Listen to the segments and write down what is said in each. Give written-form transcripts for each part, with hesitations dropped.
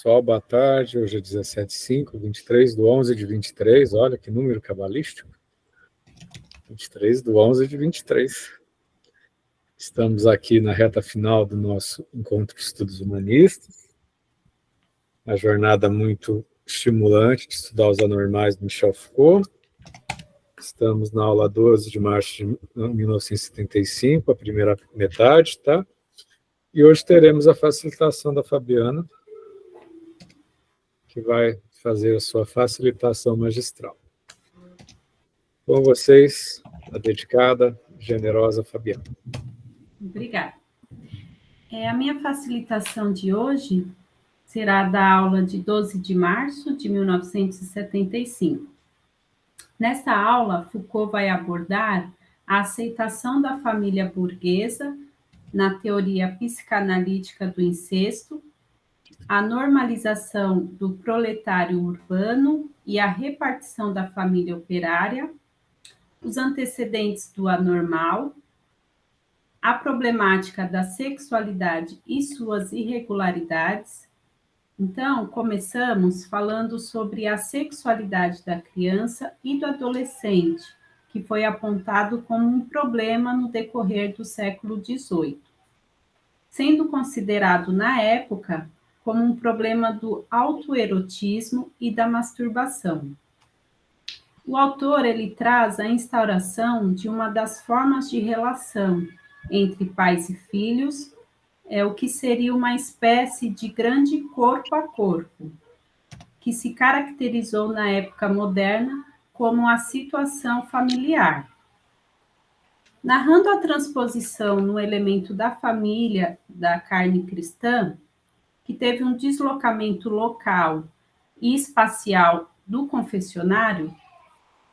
pessoal, boa tarde. Hoje é 17/5, 23 do 11 de 23. Olha que número cabalístico. 23 do 11 de 23. Estamos aqui na reta final do nosso encontro de estudos humanistas. Uma jornada muito estimulante de estudar os anormais do Michel Foucault. Estamos na aula 12 de março de 1975, a primeira metade, tá? E hoje teremos a facilitação da Fabiana, que vai fazer a sua facilitação magistral. Com vocês, a dedicada, generosa Fabiana. Obrigada. A minha facilitação de hoje será da aula de 12 de março de 1975. Nessa aula, Foucault vai abordar a aceitação da família burguesa na teoria psicanalítica do incesto, a normalização do proletário urbano e a repartição da família operária, os antecedentes do anormal, a problemática da sexualidade e suas irregularidades. Então, começamos falando sobre a sexualidade da criança e do adolescente, que foi apontado como um problema no decorrer do século XVIII, sendo considerado na época como um problema do autoerotismo e da masturbação. O autor ele traz a instauração de uma das formas de relação entre pais e filhos, o que seria uma espécie de grande corpo a corpo, que se caracterizou na época moderna como a situação familiar. Narrando a transposição no elemento da família da carne cristã, que teve um deslocamento local e espacial do confessionário,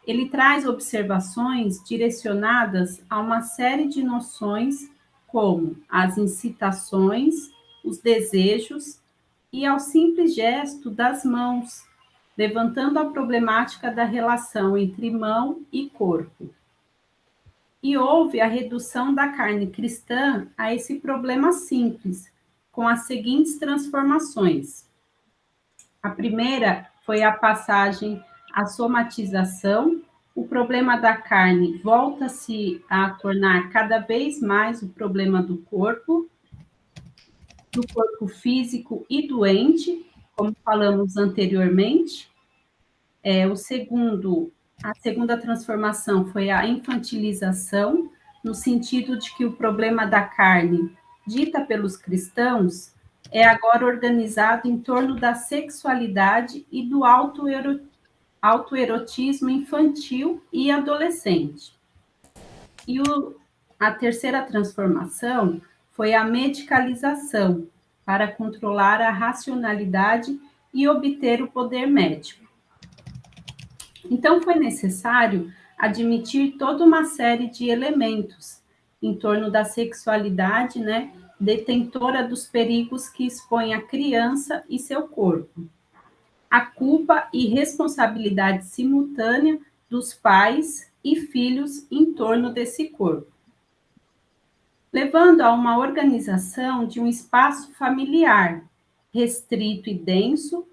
ele traz observações direcionadas a uma série de noções como as incitações, os desejos e ao simples gesto das mãos, levantando a problemática da relação entre mão e corpo. E houve a redução da carne cristã a esse problema simples, com as seguintes transformações. A primeira foi a passagem à somatização. O problema da carne volta-se a tornar cada vez mais o problema do corpo físico e doente, como falamos anteriormente. A segunda transformação foi a infantilização, no sentido de que o problema da carne, dita pelos cristãos, é agora organizado em torno da sexualidade e do autoerotismo infantil e adolescente. E a terceira transformação foi a medicalização, para controlar a racionalidade e obter o poder médico. Então, foi necessário admitir toda uma série de elementos em torno da sexualidade, detentora dos perigos que expõe a criança e seu corpo. A culpa e responsabilidade simultânea dos pais e filhos em torno desse corpo, levando a uma organização de um espaço familiar, restrito e denso,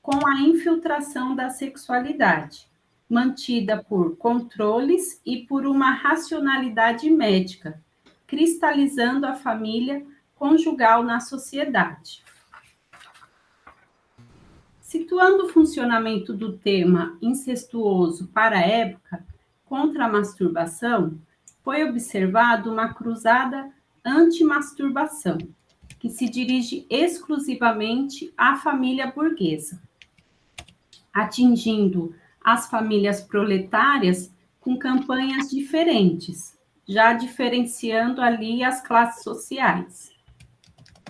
com a infiltração da sexualidade, mantida por controles e por uma racionalidade médica, cristalizando a família conjugal na sociedade. Situando o funcionamento do tema incestuoso para a época, contra a masturbação, foi observado uma cruzada anti-masturbação, que se dirige exclusivamente à família burguesa, atingindo as famílias proletárias com campanhas diferentes, já diferenciando ali as classes sociais.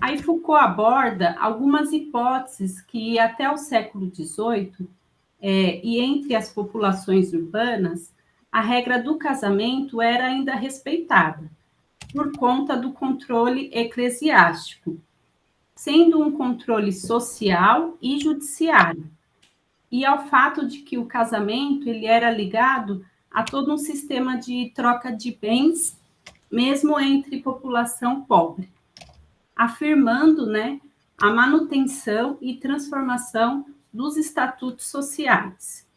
Aí Foucault aborda algumas hipóteses que até o século XVIII, e entre as populações urbanas, a regra do casamento era ainda respeitada, por conta do controle eclesiástico, sendo um controle social e judiciário, e ao fato de que o casamento ele era ligado a todo um sistema de troca de bens, mesmo entre população pobre, afirmando a manutenção e transformação dos estatutos sociais.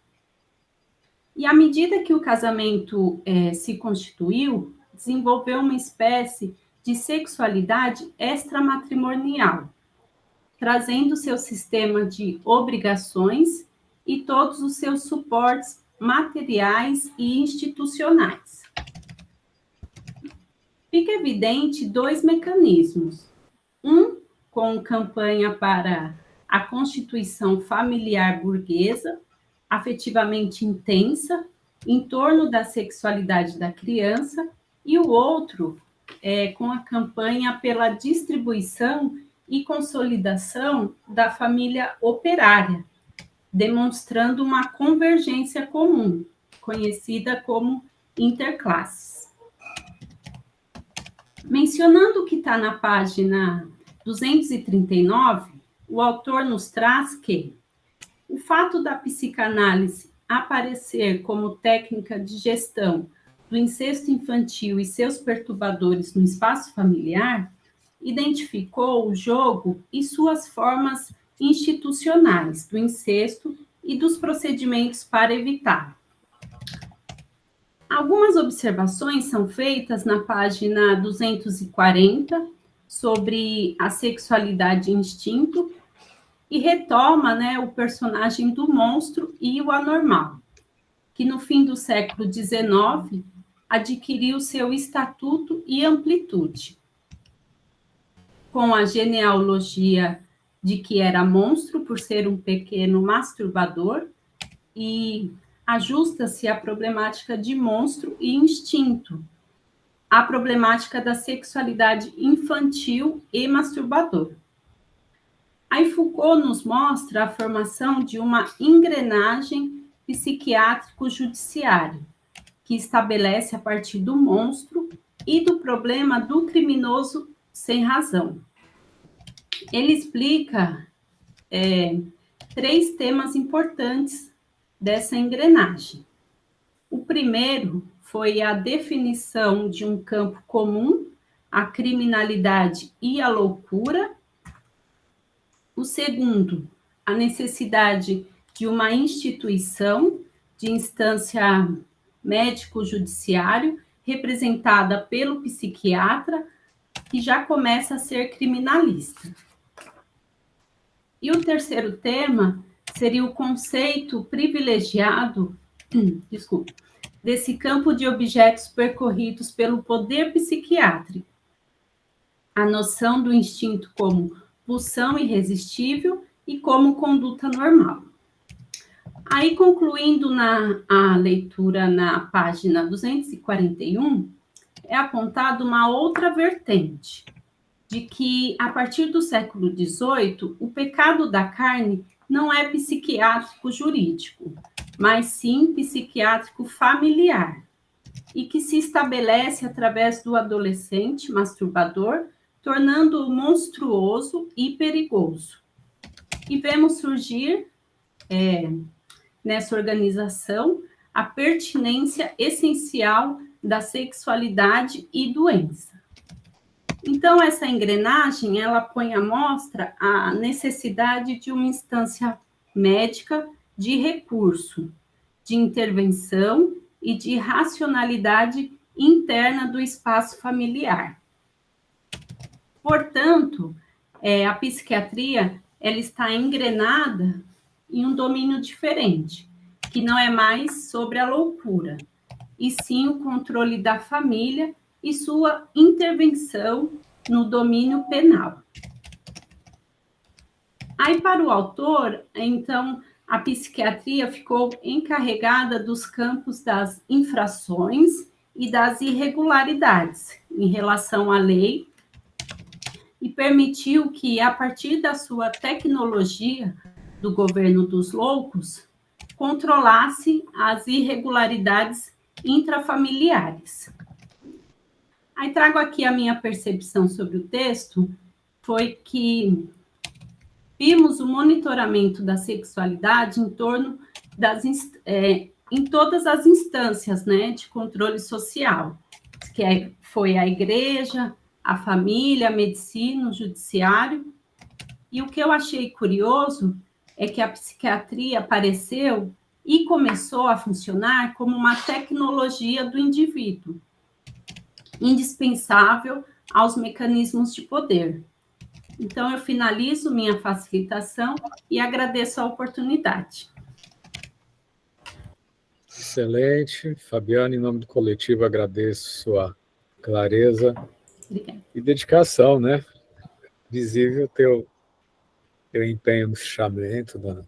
E à medida que o casamento se constituiu, desenvolveu uma espécie de sexualidade extramatrimonial, trazendo seu sistema de obrigações e todos os seus suportes materiais e institucionais. Fica evidente dois mecanismos. Um, com campanha para a constituição familiar burguesa, afetivamente intensa, em torno da sexualidade da criança, e o outro, com a campanha pela distribuição e consolidação da família operária, demonstrando uma convergência comum, conhecida como interclasses. Mencionando o que está na página 239, o autor nos traz que o fato da psicanálise aparecer como técnica de gestão do incesto infantil e seus perturbadores no espaço familiar identificou o jogo e suas formas institucionais do incesto e dos procedimentos para evitar. Algumas observações são feitas na página 240 sobre a sexualidade e instinto e retoma, o personagem do monstro e o anormal, que no fim do século XIX adquiriu seu estatuto e amplitude, com a genealogia de que era monstro por ser um pequeno masturbador e ajusta-se à problemática de monstro e instinto, a problemática da sexualidade infantil e masturbador. Aí Foucault nos mostra a formação de uma engrenagem psiquiátrico-judiciária, que estabelece a partir do monstro e do problema do criminoso sem razão. Ele explica 3 temas importantes dessa engrenagem. O primeiro foi a definição de um campo comum, a criminalidade e a loucura. O segundo, a necessidade de uma instituição de instância médico-judiciário, representada pelo psiquiatra, que já começa a ser criminalista. E o terceiro tema seria o conceito privilegiado, desse campo de objetos percorridos pelo poder psiquiátrico. A noção do instinto como pulsão irresistível e como conduta normal. Aí, concluindo a leitura na página 241, é apontada uma outra vertente, de que, a partir do século XVIII, o pecado da carne não é psiquiátrico jurídico, mas sim psiquiátrico familiar, e que se estabelece através do adolescente masturbador, tornando-o monstruoso e perigoso. E vemos surgir, nessa organização, a pertinência essencial da sexualidade e doença. Então, essa engrenagem, ela põe à mostra a necessidade de uma instância médica de recurso, de intervenção e de racionalidade interna do espaço familiar. Portanto, a psiquiatria ela está engrenada em um domínio diferente, que não é mais sobre a loucura, e sim o controle da família e sua intervenção no domínio penal. Aí, para o autor, então, a psiquiatria ficou encarregada dos campos das infrações e das irregularidades em relação à lei e permitiu que, a partir da sua tecnologia do governo dos loucos, controlasse as irregularidades intrafamiliares. Aí trago aqui a minha percepção sobre o texto, foi que vimos o monitoramento da sexualidade em torno em todas as instâncias, de controle social, foi a igreja, a família, a medicina, o judiciário, E o que eu achei curioso é que a psiquiatria apareceu e começou a funcionar como uma tecnologia do indivíduo, indispensável aos mecanismos de poder. Então, eu finalizo minha facilitação e agradeço a oportunidade. Excelente. Fabiana, em nome do coletivo, agradeço sua clareza Obrigada. E dedicação, né? Visível teu empenho no fichamento.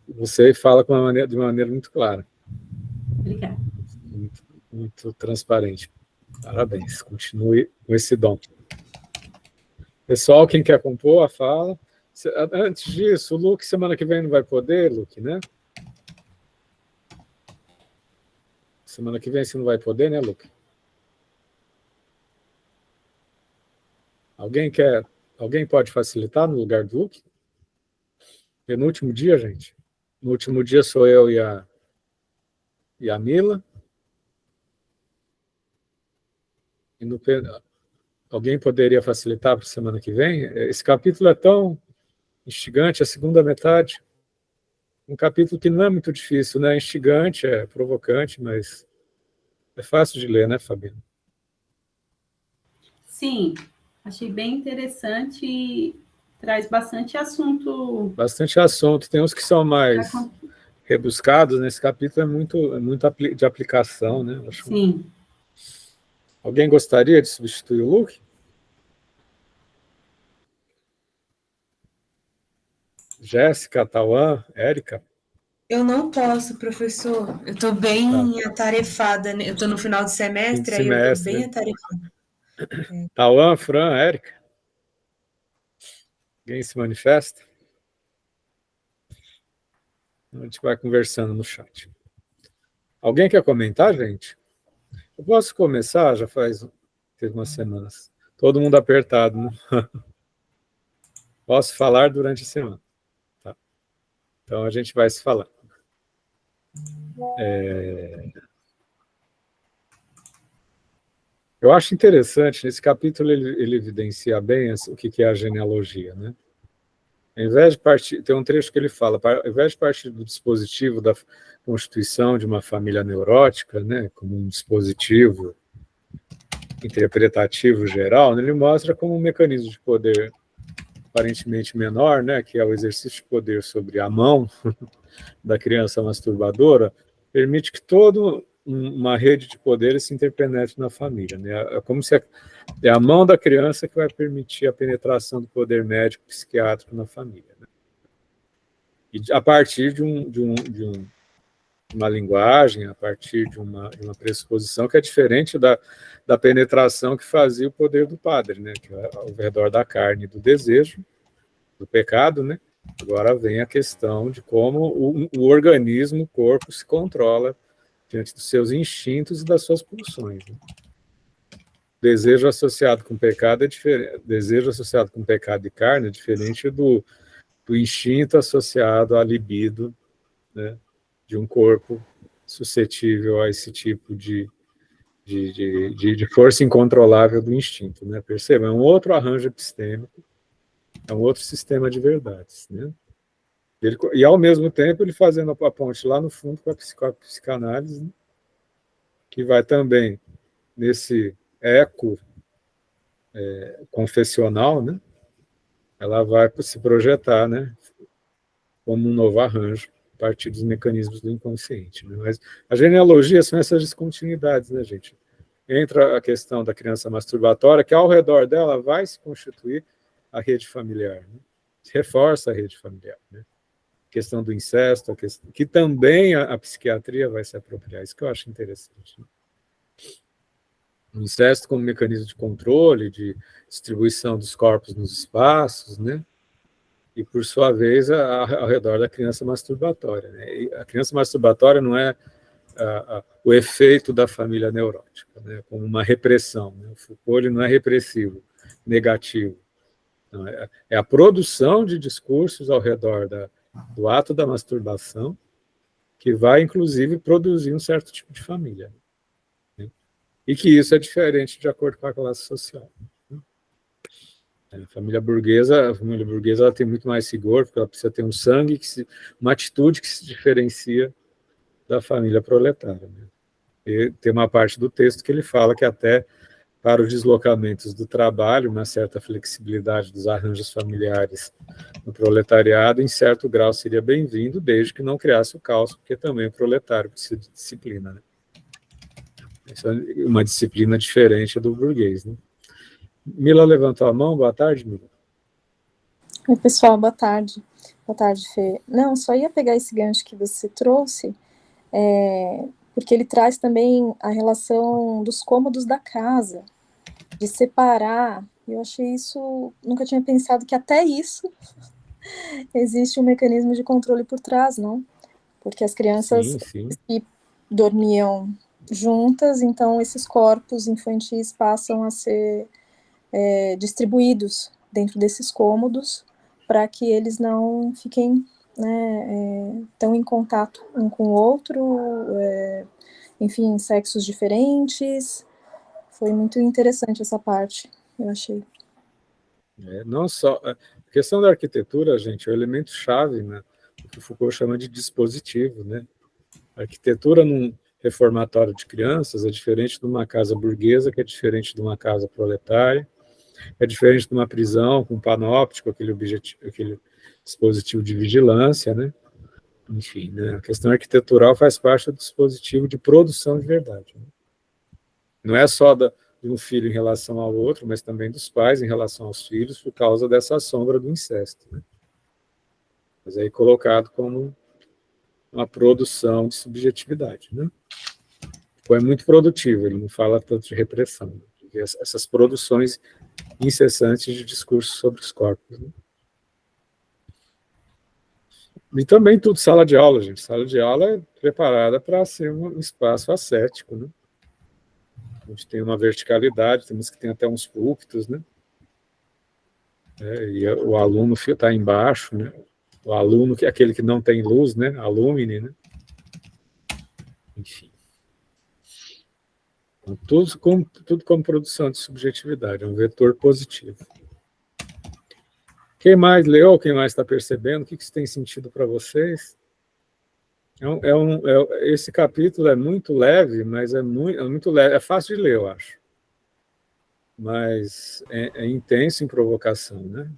Você fala de uma maneira muito clara. Obrigada. Muito transparente. Parabéns. Continue com esse dom. Pessoal, quem quer compor a fala. Antes disso, o Luke, semana que vem não vai poder, Luke, né? Semana que vem você não vai poder, né, Luke? Alguém pode facilitar no lugar do Luke? Penúltimo dia, gente. No último dia sou eu e a Mila. Alguém poderia facilitar para a semana que vem? Esse capítulo é tão instigante, a segunda metade. Um capítulo que não é muito difícil, né? É instigante, é provocante, mas é fácil de ler, né, Fabiana? Sim, achei bem interessante e traz bastante assunto. Bastante assunto. Tem uns que são mais rebuscados. Nesse capítulo é muito de aplicação, né? Sim. Alguém gostaria de substituir o Luke? Jéssica, Tauan, Érica? Eu não posso, professor. Eu estou bem atarefada, né? Eu estou no final do semestre, aí eu estou bem atarefada. Tauan, Fran, Érica? Alguém se manifesta? A gente vai conversando no chat. Alguém quer comentar, gente? Eu posso começar? Teve umas semanas. Todo mundo apertado, né? Posso falar durante a semana. Tá. Então a gente vai se falar. Eu acho interessante, nesse capítulo ele evidencia bem o que é a genealogia, né? Ao invés de partir, tem um trecho que ele fala, ao invés de partir do dispositivo da constituição de uma família neurótica, né, como um dispositivo interpretativo geral, né, ele mostra como um mecanismo de poder aparentemente menor, né, que é o exercício de poder sobre a mão da criança masturbadora, permite que toda uma rede de poderes se interpenetre na família, né? É como se é a mão da criança que vai permitir a penetração do poder médico psiquiátrico na família, né? E a partir de uma linguagem, a partir de uma pressuposição que é diferente da penetração que fazia o poder do padre, né? Que é ao redor da carne e do desejo, do pecado, né? Agora vem a questão de como o organismo, o corpo, se controla diante dos seus instintos e das suas pulsões, né? Desejo associado com pecado é diferente. Desejo associado com pecado e carne é diferente do instinto associado à libido, né, de um corpo suscetível a esse tipo de força incontrolável do instinto, né? Perceba, é um outro arranjo epistêmico, é um outro sistema de verdades, né? E, ao mesmo tempo, ele fazendo a ponte lá no fundo com a psicanálise, né, que vai também nesse eco confessional, né, ela vai se projetar, né, como um novo arranjo a partir dos mecanismos do inconsciente, né? Mas a genealogia são essas descontinuidades, né, gente? Entra a questão da criança masturbatória, que ao redor dela vai se constituir a rede familiar, né? Se reforça a rede familiar, né? A questão do incesto, que também a psiquiatria vai se apropriar, isso que eu acho interessante, né? O incesto como mecanismo de controle, de distribuição dos corpos nos espaços, né? E, por sua vez, ao redor da criança masturbatória, né? E a criança masturbatória não é o efeito da família neurótica, né? Como uma repressão, né? O Foucault ele não é repressivo, negativo. Não, é a produção de discursos ao redor do ato da masturbação que vai, inclusive, produzir um certo tipo de família, né? E que isso é diferente de acordo com a classe social, né? A família burguesa ela tem muito mais rigor, porque ela precisa ter um sangue, uma atitude que se diferencia da família proletária. Né? E tem uma parte do texto que ele fala que até para os deslocamentos do trabalho, uma certa flexibilidade dos arranjos familiares no proletariado, em certo grau seria bem-vindo, desde que não criasse o caos, porque também o proletário precisa de disciplina. Né? Essa é uma disciplina diferente do burguês. Né? Mila levantou a mão. Boa tarde, Mila. Oi, pessoal, boa tarde. Boa tarde, Fê. Não, só ia pegar esse gancho que você trouxe, porque ele traz também a relação dos cômodos da casa, de separar. Eu achei isso, nunca tinha pensado que até isso existe um mecanismo de controle por trás, não? Porque as crianças que dormiam juntas, então esses corpos infantis passam a ser distribuídos dentro desses cômodos, para que eles não fiquem, né, tão em contato um com o outro, enfim, sexos diferentes. Foi muito interessante essa parte, eu achei. Não só a questão da arquitetura, gente, é o elemento chave, né, o que Foucault chama de dispositivo, né? A arquitetura num reformatório de crianças é diferente de uma casa burguesa, que é diferente de uma casa proletária, é diferente de uma prisão com panóptico, aquele dispositivo de vigilância, né? Enfim, né? A questão arquitetural faz parte do dispositivo de produção de verdade. Né? Não é só de um filho em relação ao outro, mas também dos pais em relação aos filhos, por causa dessa sombra do incesto. Né? Mas aí colocado como uma produção de subjetividade. Né? É muito produtivo, ele não fala tanto de repressão. Né? Essas produções incessantes de discursos sobre os corpos. Né? E também tudo sala de aula, gente. Sala de aula é preparada para ser um espaço ascético, né? A gente tem uma verticalidade, temos que ter até uns púlpitos, né? E o aluno está embaixo, né? O aluno, que é aquele que não tem luz, né? Alumine, né? Enfim. Então, tudo como produção de subjetividade, é um vetor positivo. Quem mais leu? Quem mais está percebendo? O que isso tem sentido para vocês? Esse capítulo é muito leve, mas é muito leve. É fácil de ler, eu acho. Mas é intenso em provocação, né?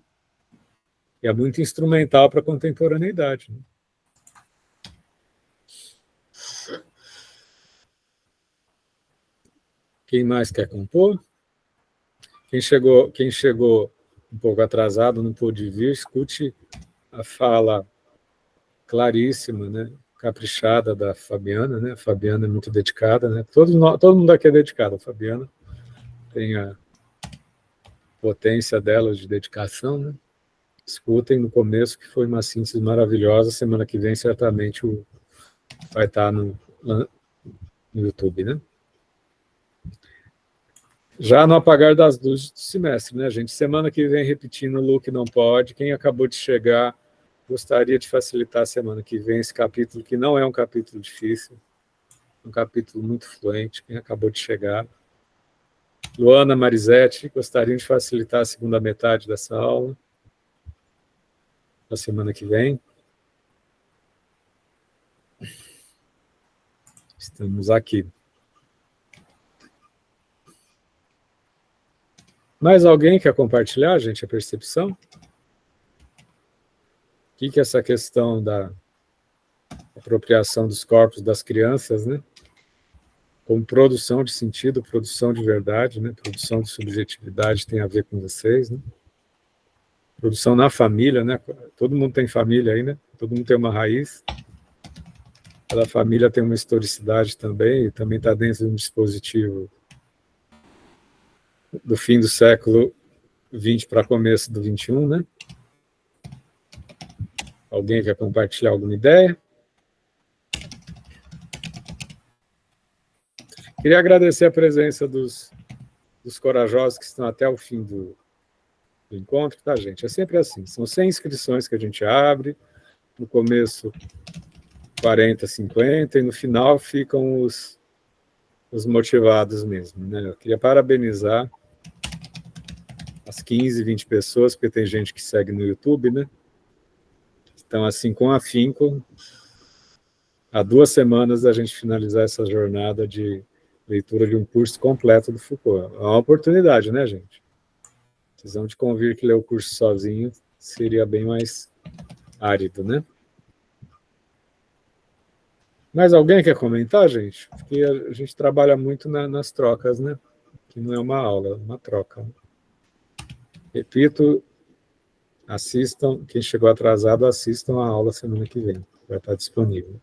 E é muito instrumental para a contemporaneidade. Né? Quem mais quer compor? Quem chegou um pouco atrasado, não pôde vir, escute a fala claríssima, né? Caprichada da Fabiana, né? A Fabiana é muito dedicada, né? Todo mundo aqui é dedicado. A Fabiana tem a potência dela de dedicação, né? Escutem no começo, que foi uma síntese maravilhosa. Semana que vem, certamente, vai estar no YouTube, né? Já no apagar das luzes do semestre, né, gente? Semana que vem, repetindo, o Luke não pode. Quem acabou de chegar, gostaria de facilitar a semana que vem esse capítulo, que não é um capítulo difícil, é um capítulo muito fluente. Quem acabou de chegar. Luana, Marisete, gostariam de facilitar a segunda metade dessa aula, na semana que vem. Estamos aqui. Mais alguém quer compartilhar, gente, a percepção? O que é essa questão da apropriação dos corpos das crianças, né? Como produção de sentido, produção de verdade, né? Produção de subjetividade tem a ver com vocês, né? Produção na família, né? Todo mundo tem família aí, né? Todo mundo tem uma raiz. Cada família tem uma historicidade também, e também está dentro de um dispositivo do fim do século XX para começo do XXI, né? Alguém quer compartilhar alguma ideia? Queria agradecer a presença dos corajosos que estão até o fim do encontro, tá, gente? É sempre assim, são 100 inscrições que a gente abre, no começo 40, 50, e no final ficam os motivados mesmo, né? Eu queria parabenizar a umas 15, 20 pessoas, porque tem gente que segue no YouTube, né? Então, assim, com afinco, há 2 semanas a gente finalizar essa jornada de leitura de um curso completo do Foucault. É uma oportunidade, né, gente? Vocês vão de convir que ler o curso sozinho seria bem mais árido, né? Mais alguém quer comentar, gente? Porque a gente trabalha muito nas trocas, né? Que não é uma aula, é uma troca. Repito, assistam, quem chegou atrasado, assistam a aula semana que vem. Vai estar disponível.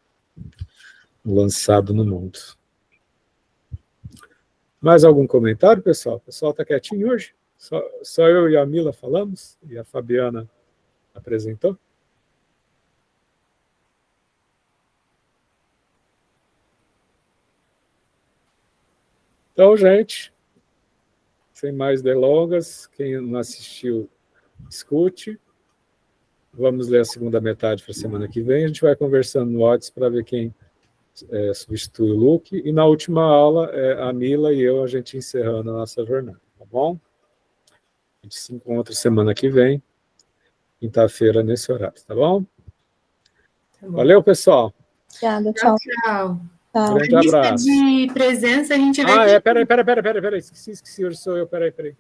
Lançado no mundo. Mais algum comentário, pessoal? O pessoal está quietinho hoje? Só eu e a Mila falamos? E a Fabiana apresentou? Então, gente, sem mais delongas, quem não assistiu, escute. Vamos ler a segunda metade para a semana que vem. A gente vai conversando no WhatsApp para ver quem substitui o Luke. E na última aula, a Mila e eu, a gente encerrando a nossa jornada, tá bom? A gente se encontra semana que vem, quinta-feira, nesse horário, tá bom? Tá bom. Valeu, pessoal. Obrigada, tchau. Tchau. Grande abraço. De presença, a gente vai... Peraí. Esqueci, hoje sou eu, peraí. Peraí.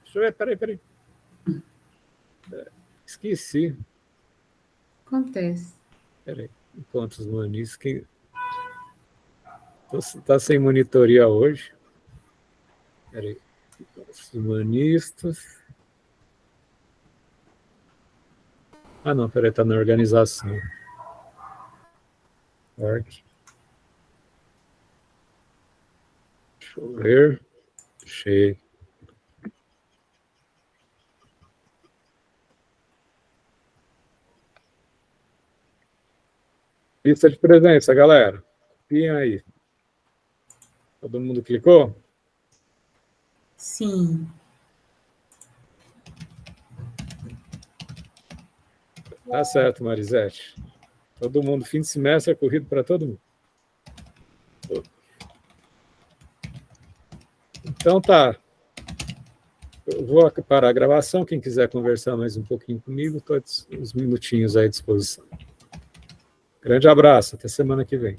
Deixa eu ver, peraí. Esqueci. Acontece. Peraí, encontros humanistas. Está sem monitoria hoje. Peraí. Encontros humanistas. Ah, não, peraí, está na organização. Org. Deixa eu ver. Achei. Lista de presença, galera. Copiem aí. Todo mundo clicou? Sim. Tá certo, Marisete. Todo mundo, fim de semestre é corrido para todo mundo. Então tá. Eu vou parar a gravação. Quem quiser conversar mais um pouquinho comigo, estou uns minutinhos aí à disposição. Grande abraço, até semana que vem.